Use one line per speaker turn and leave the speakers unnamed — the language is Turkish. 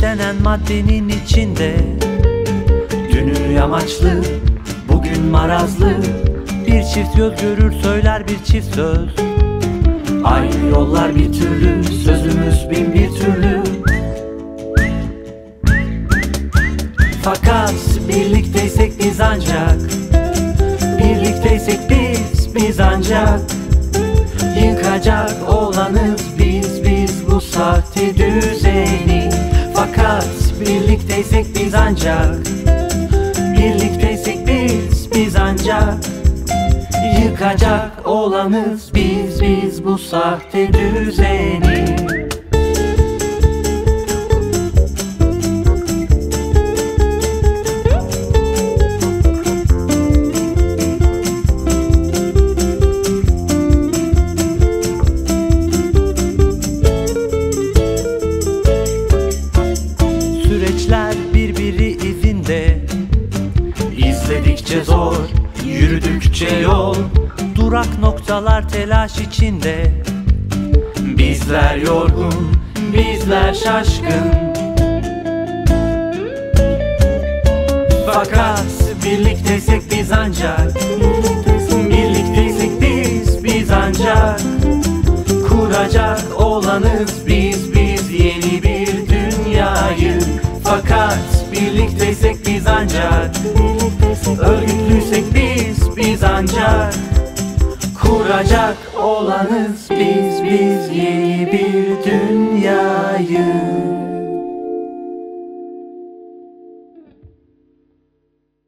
denen maddenin içinde. Dünü yamaçlı, bugün marazlı, bir çift göz görür söyler bir çift söz. Aynı yollar bir türlü, sözümüz bin bir türlü. Fakat birlikteysek biz ancak, birlikteysek biz ancak yıkacak olanız biz bu sahte düzeni. Fakat birlikteysek biz ancak, birlikteysek biz ancak yıkacak olanız biz bu sahte düzeni. Süreçler birbiri izinde, İzledikçe zor, yürüdükçe yol, durak noktalar telaş içinde. Bizler yorgun, bizler şaşkın. Fakat birlikteysek biz ancak, birlikteysek biz ancak kuracak olanız biz yeni bir dünyayı. Fakat birlikteysek biz ancak, örgütlüysek biz ancak kuracak olanız biz yeni bir dünya.